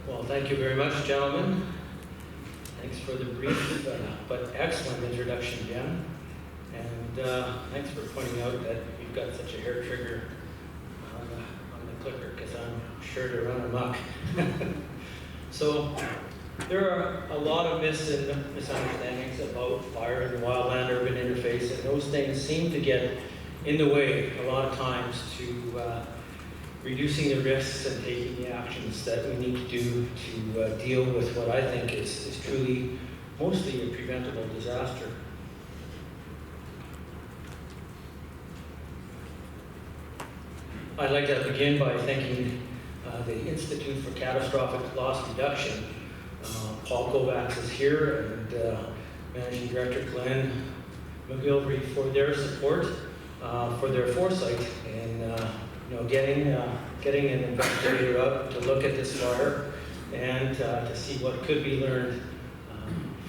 Well, thank you very much, gentlemen. Thanks for the brief but excellent introduction, Jen. And thanks for pointing out that you've got such a hair trigger on the clicker, because I'm sure to run amok. So there are a lot of myths and misunderstandings about fire and the wildland urban interface, and those things seem to get in the way a lot of times to reducing the risks and taking the actions that we need to do to deal with what I think is truly mostly a preventable disaster. I'd like to begin by thanking the Institute for Catastrophic Loss Reduction. Paul Kovacs is here, and Managing Director Glenn McGilvery for their support, for their foresight in getting an investigator up to look at this fire and to see what could be learned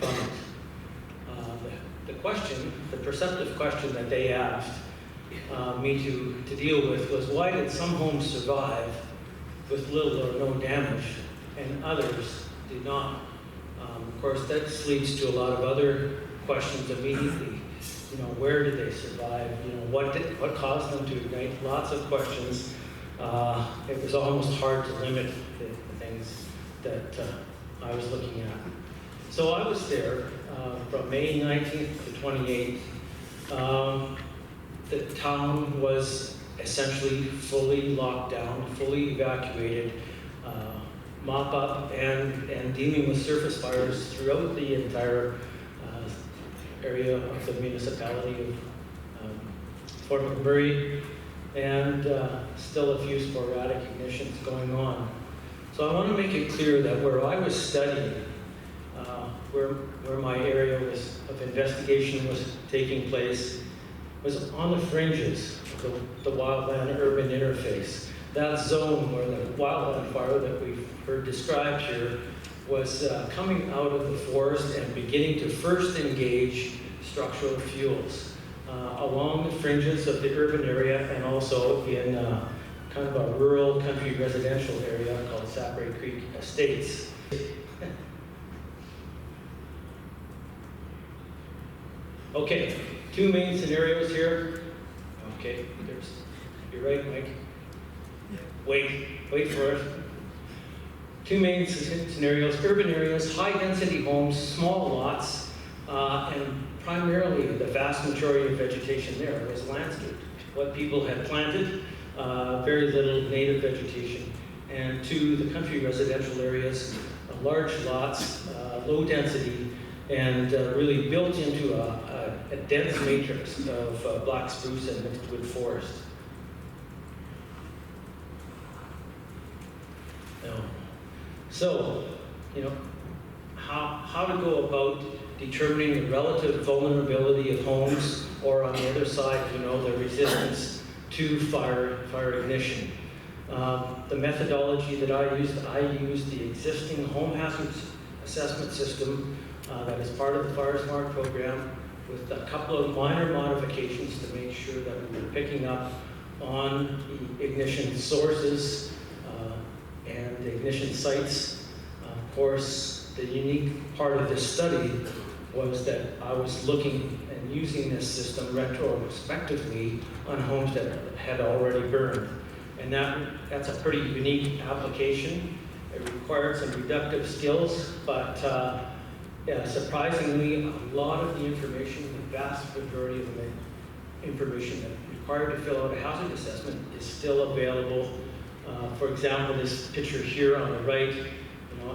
from it. The question, the perceptive question that they asked me to deal with was, why did some homes survive with little or no damage and others did not? Of course, that leads to a lot of other questions immediately. Where did they survive? What caused them to ignite? Lots of questions. It was almost hard to limit the things that I was looking at. So I was there from May 19th to 28th. The town was essentially fully locked down, fully evacuated, mop up and dealing with surface fires throughout the entire area of the municipality of Fort McMurray, and still a few sporadic ignitions going on. So I want to make it clear that where I was studying, where my area of investigation was taking place, was on the fringes of the wildland urban interface. That zone where the wildland fire that we've heard described here was coming out of the forest and beginning to first engage structural fuels along the fringes of the urban area, and also in kind of a rural country residential area called Sapray Creek Estates. Okay, two main scenarios here. Okay, you're right, Mike. Wait for it. Two main scenarios: urban areas, high-density homes, small lots, and primarily the vast majority of vegetation there was landscaped. What people had planted, very little native vegetation. And two, the country residential areas, large lots, low density, and really built into a dense matrix of black spruce and mixed wood forest. So, how to go about determining the relative vulnerability of homes, or on the other side, the resistance to fire ignition. The methodology that I used the existing home hazards assessment system that is part of the Fire Smart program, with a couple of minor modifications to make sure that we were picking up on the ignition sources and the ignition sites. Of course, the unique part of this study was that I was looking and using this system retrospectively on homes that had already burned. And that's a pretty unique application. It required some reductive skills, but surprisingly, a lot of the information, the vast majority of the information that required to fill out a hazard assessment is still available. For example, this picture here on the right,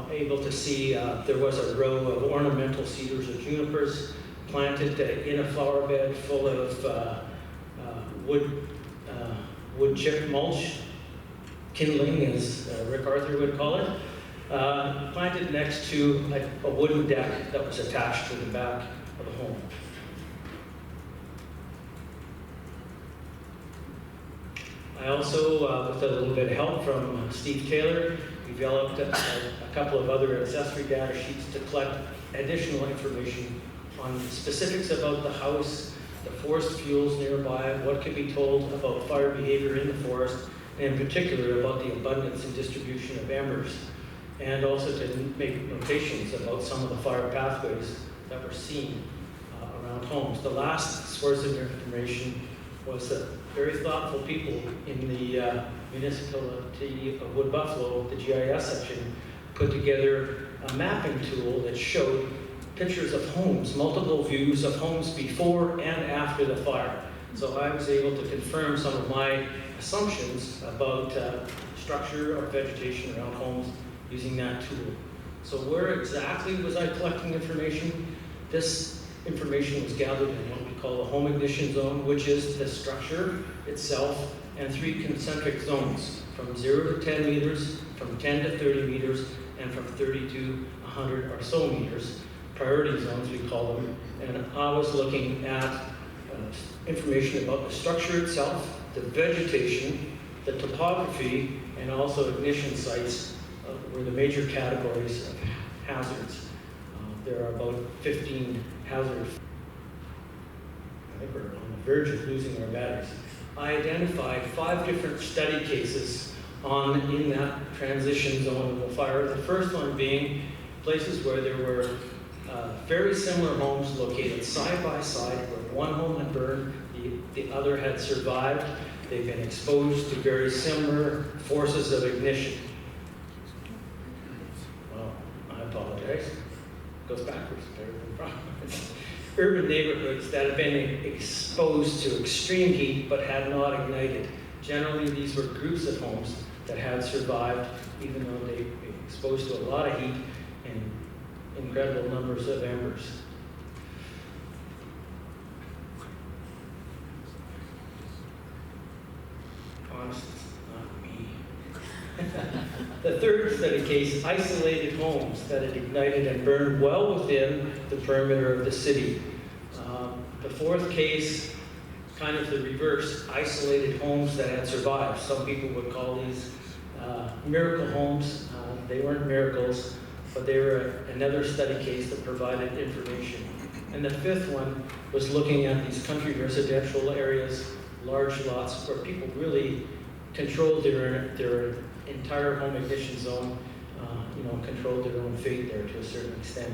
able to see there was a row of ornamental cedars or junipers planted in a flower bed full of wood chip mulch, kindling as Rick Arthur would call it, planted next to a wooden deck that was attached to the back of the home. I also, with a little bit of help from Steve Taylor, developed a couple of other accessory data sheets to collect additional information on specifics about the house, the forest fuels nearby, what could be told about fire behavior in the forest, and in particular about the abundance and distribution of embers. and also to make notations about some of the fire pathways that were seen around homes. The last source of information was that very thoughtful people in the municipality of Wood Buffalo, the GIS section, put together a mapping tool that showed pictures of homes, multiple views of homes before and after the fire. So I was able to confirm some of my assumptions about structure or vegetation around homes using that tool. So where exactly was I collecting information? This information was gathered in what we call the home ignition zone, which is the structure itself and 3 concentric zones from 0 to 10 meters, from 10 to 30 meters, and from 30 to 100 or so meters. Priority zones, we call them. And I was looking at information about the structure itself, the vegetation, the topography, and also ignition sites were the major categories of hazards. There are about 15 hazards. I think we're on the verge of losing our batteries. I identified 5 different study cases in that transition zone of the fire. The first one being places where there were very similar homes located side by side, where one home had burned, the other had survived. They've been exposed to very similar forces of ignition. Well, I apologize. It goes backwards. Urban neighborhoods that have been exposed to extreme heat but had not ignited. Generally, these were groups of homes that had survived, even though they've been exposed to a lot of heat and incredible numbers of embers. Honestly, it's not me. The third study case, isolated homes that had ignited and burned well within the perimeter of the city. The fourth case, kind of the reverse, isolated homes that had survived. Some people would call these miracle homes. They weren't miracles, but they were another study case that provided information. And the fifth one was looking at these country residential areas, large lots, where people really controlled their entire home ignition zone, controlled their own fate there to a certain extent.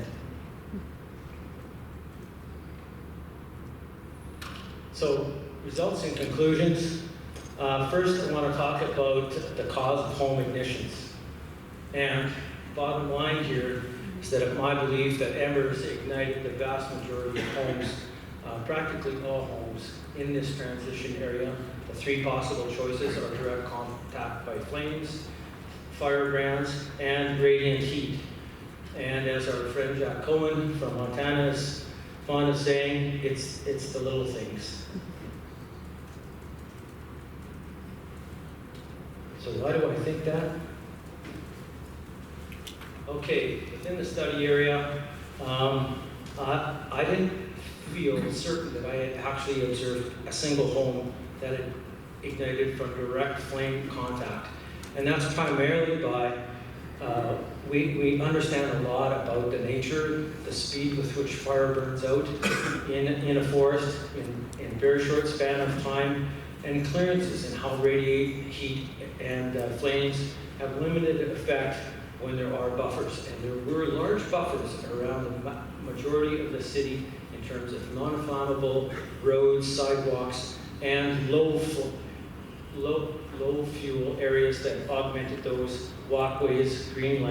So, results and conclusions. First, I want to talk about the cause of home ignitions. And bottom line here is that it's my belief that embers ignited the vast majority of homes, practically all homes in this transition area. The 3 possible choices are direct contact by flames, fire brands, and radiant heat. And as our friend Jack Cohen from Montana is fond of saying, it's the little things. So why do I think that? Okay, within the study area, I didn't feel certain that I had actually observed a single home that had ignited from direct flame contact. And that's primarily by, we understand a lot about the nature, the speed with which fire burns out in a forest in very short span of time, and clearances and how radiate heat and flames have limited effect when there are buffers. And there were large buffers around the majority of the city in terms of non-flammable roads, sidewalks, and low fuel areas that augmented those walkways, green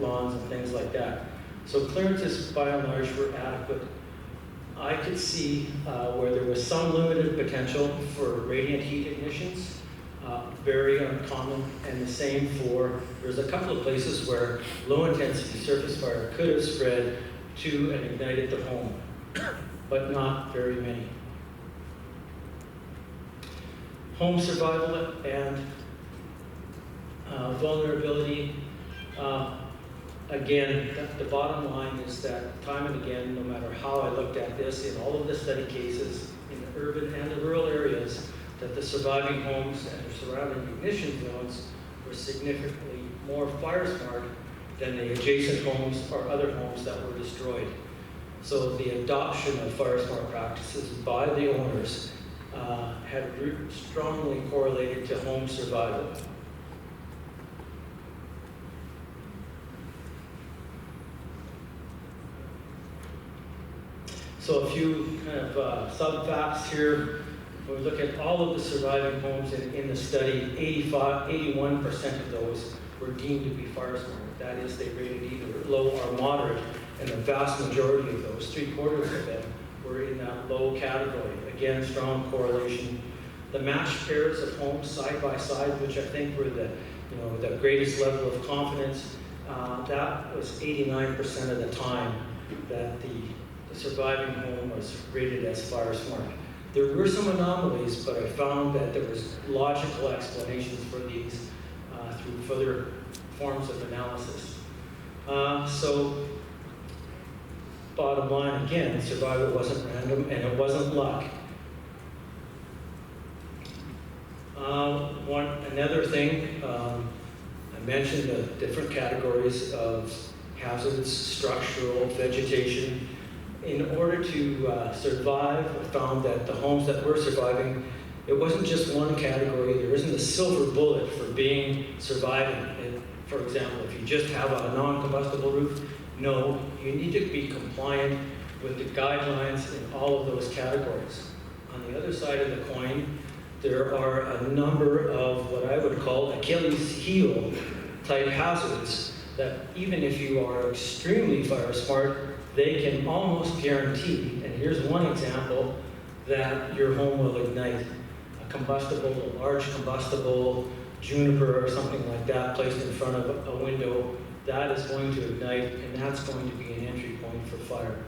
lawns, and things like that. So clearances by and large were adequate. I could see where there was some limited potential for radiant heat ignitions, very uncommon, and the same for, there's a couple of places where low intensity surface fire could have spread to and ignited the home, but not very many. Home survival and vulnerability. Again, the bottom line is that time and again, no matter how I looked at this, in all of the study cases, in the urban and the rural areas, that the surviving homes and their surrounding ignition zones were significantly more fire smart than the adjacent homes or other homes that were destroyed. So the adoption of fire smart practices by the owners had strongly correlated to home survival. So a few kind of sub-facts here. When we look at all of the surviving homes in the study, 81% of those were deemed to be fire smart. That is, they rated either low or moderate, and the vast majority of those, 3/4 of them, were in that low category. Again, strong correlation. The matched pairs of homes side by side, which I think were the greatest level of confidence, that was 89% of the time that the surviving home was rated as fire smart. There were some anomalies, but I found that there was logical explanations for these through further forms of analysis. So, bottom line, again, survival wasn't random and it wasn't luck. Another thing, I mentioned the different categories of hazards, structural, vegetation. In order to survive, I found that the homes that were surviving, it wasn't just one category. There isn't a silver bullet for surviving. And for example, if you just have a non-combustible roof, no, you need to be compliant with the guidelines in all of those categories. On the other side of the coin, there are a number of what I would call Achilles heel type hazards that even if you are extremely fire smart, they can almost guarantee, and here's one example, that your home will ignite. A large combustible juniper or something like that placed in front of a window, that is going to ignite, and that's going to be an entry point for fire.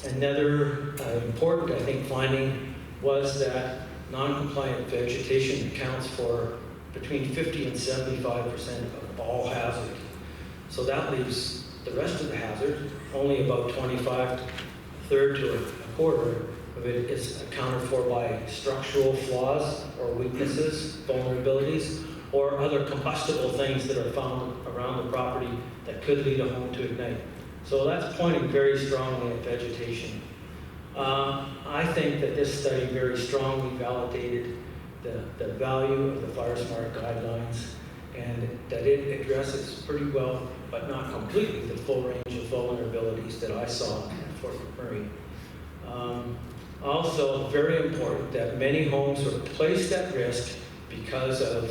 Another important, I think, finding was that non-compliant vegetation accounts for between 50 and 75% of all hazard. So that leaves the rest of the hazard, only about 25, a third to a quarter of it is accounted for by structural flaws or weaknesses, vulnerabilities, or other combustible things that are found around the property that could lead a home to ignite. So that's pointing very strongly at vegetation. I think that this study very strongly validated the value of the Fire Smart guidelines and that it addresses pretty well, but not completely, the full range of vulnerabilities that I saw at Fort McMurray. Also, very important that many homes were placed at risk because of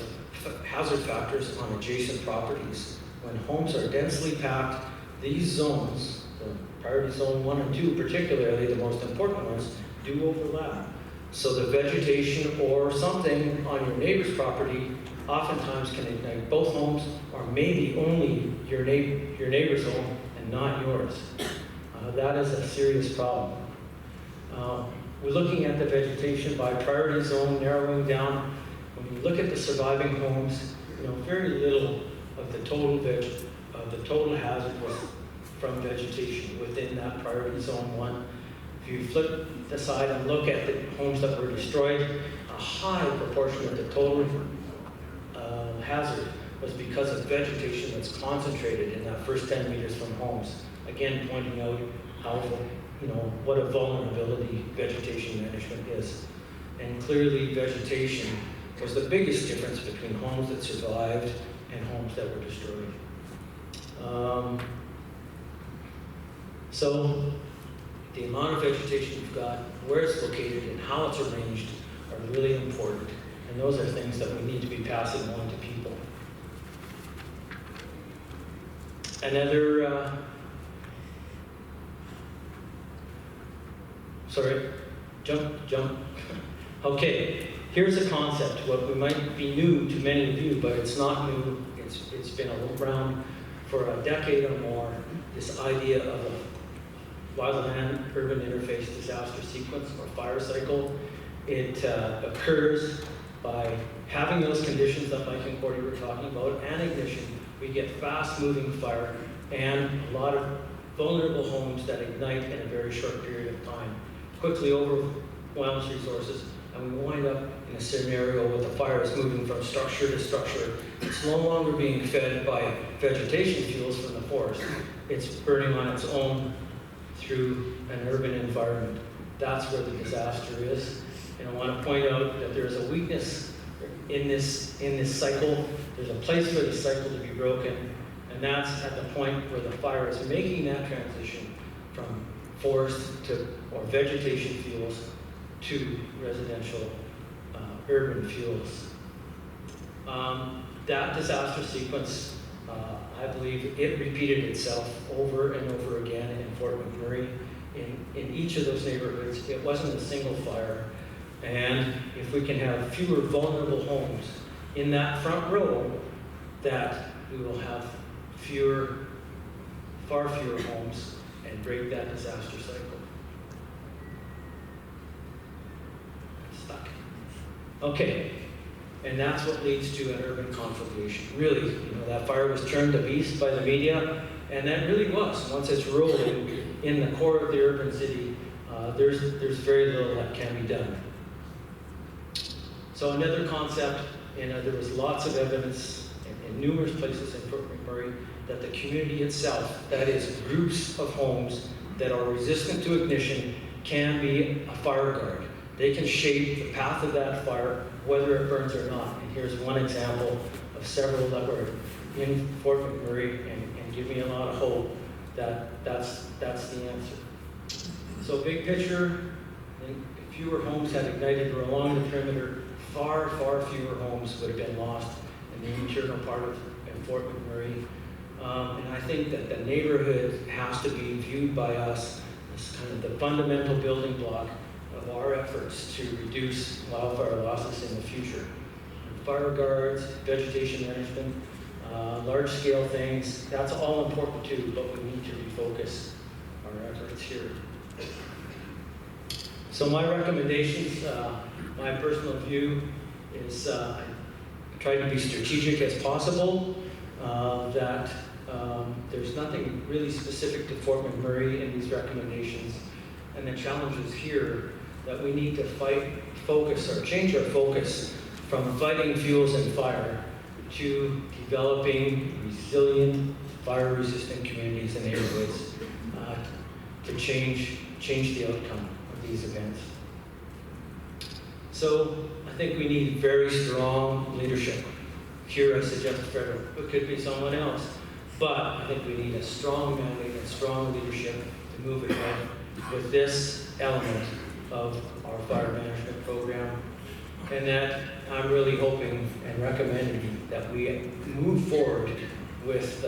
hazard factors on adjacent properties. When homes are densely packed, these zones, the priority zone 1 and 2 particularly, the most important ones, do overlap. So the vegetation or something on your neighbor's property oftentimes can ignite both homes, or maybe only your neighbor's home and not yours. That is a serious problem. We're looking at the vegetation by priority zone, narrowing down. When you look at the surviving homes, very little of the total hazard was from vegetation within that priority zone 1. If you flip the side and look at the homes that were destroyed, a high proportion of the total hazard was because of vegetation that's concentrated in that first 10 meters from homes. Again, pointing out how, what a vulnerability vegetation management is. And clearly vegetation was the biggest difference between homes that survived and homes that were destroyed. So the amount of vegetation you've got, where it's located, and how it's arranged are really important. And those are things that we need to be passing on to people. Another, jump. Okay, here's a concept. What might be new to many of you, but it's not new. It's been around for a decade or more. This idea of a wildland urban interface disaster sequence or fire cycle. It occurs by having those conditions that Mike and Cordy were talking about, and ignition. We get fast-moving fire and a lot of vulnerable homes that ignite in a very short period of time. Quickly overwhelms resources, and we wind up in a scenario where the fire is moving from structure to structure. It's no longer being fed by vegetation fuels from the forest. It's burning on its own through an urban environment. That's where the disaster is. And I want to point out that there's a weakness in this cycle. There's a place for the cycle to be broken, and that's at the point where the fire is making that transition from or vegetation fuels to residential urban fuels. That disaster sequence, I believe it repeated itself over and over again in Fort McMurray. In each of those neighborhoods, it wasn't a single fire. And if we can have fewer vulnerable homes in that front row, that we will have far fewer homes and break that disaster cycle. Stuck. Okay, and that's what leads to an urban conflagration. Really, that fire was turned a beast by the media, and that really was. Once it's rolling in the core of the urban city, there's very little that can be done. So another concept, there was lots of evidence in numerous places in Fort McMurray that the community itself, that is groups of homes that are resistant to ignition, can be a fire guard. They can shape the path of that fire, whether it burns or not. And here's one example of several that were in Fort McMurray and give me a lot of hope that that's the answer. So big picture, fewer homes had ignited or along the perimeter, far fewer homes would have been lost in the interior part of Fort McMurray. And I think that the neighborhood has to be viewed by us as kind of the fundamental building block of our efforts to reduce wildfire losses in the future. Fire guards, vegetation management, large-scale things, that's all important too, but we need to refocus our efforts here. So my recommendations, my personal view is I try to be strategic as possible, that there's nothing really specific to Fort McMurray in these recommendations. And the challenge is here that we need to change our focus from fighting fuels and fire to developing resilient, fire-resistant communities and neighborhoods to change the outcome of these events. So I think we need very strong leadership. Here I suggest federal, it could be someone else, but I think we need a strong mandate and strong leadership to move ahead with this element of our fire management program. And that I'm really hoping and recommending that we move forward with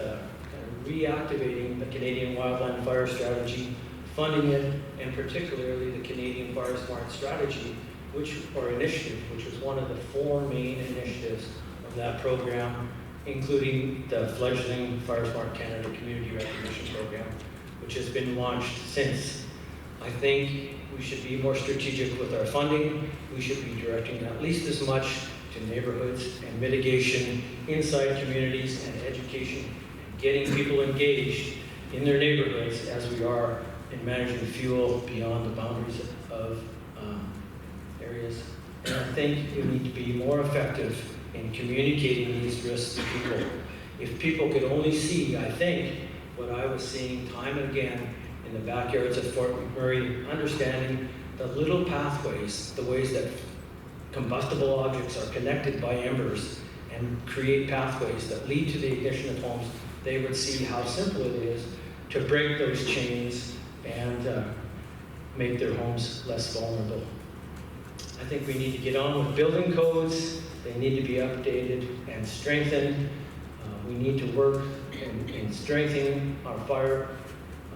reactivating the Canadian Wildland Fire Strategy, funding it, and particularly the Canadian Fire Smart Strategy, initiative, which was one of the 4 main initiatives of that program, including the fledgling Fire Smart Canada Community Recognition Program, which has been launched since. I think we should be more strategic with our funding. We should be directing at least as much to neighborhoods and mitigation inside communities and education, and getting people engaged in their neighborhoods as we are in managing fuel beyond the boundaries of areas. And I think we need to be more effective in communicating these risks to people. If people could only see, I think, what I was seeing time and again in the backyards of Fort McMurray, understanding the little pathways, the ways that combustible objects are connected by embers and create pathways that lead to the ignition of homes, they would see how simple it is to break those chains and make their homes less vulnerable. I think we need to get on with building codes. They need to be updated and strengthened. We need to work in strengthening our fire,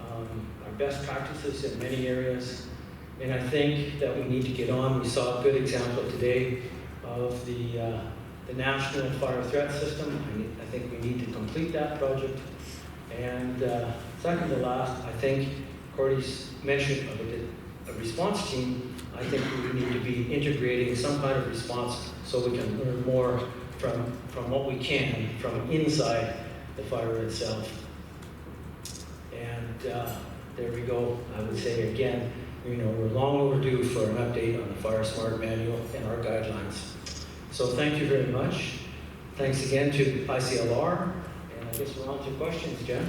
our best practices in many areas. And I think that we need to get on. We saw a good example today of the National Fire Threat System. I think we need to complete that project. And second to last, I think Cordy's mention of a response team. I think we need to be integrating some kind of response so we can learn more from what we can from inside the fire itself. And there we go. I would say again, we're long overdue for an update on the Fire Smart Manual and our guidelines. So thank you very much. Thanks again to ICLR. And I guess we're on to questions, Jen.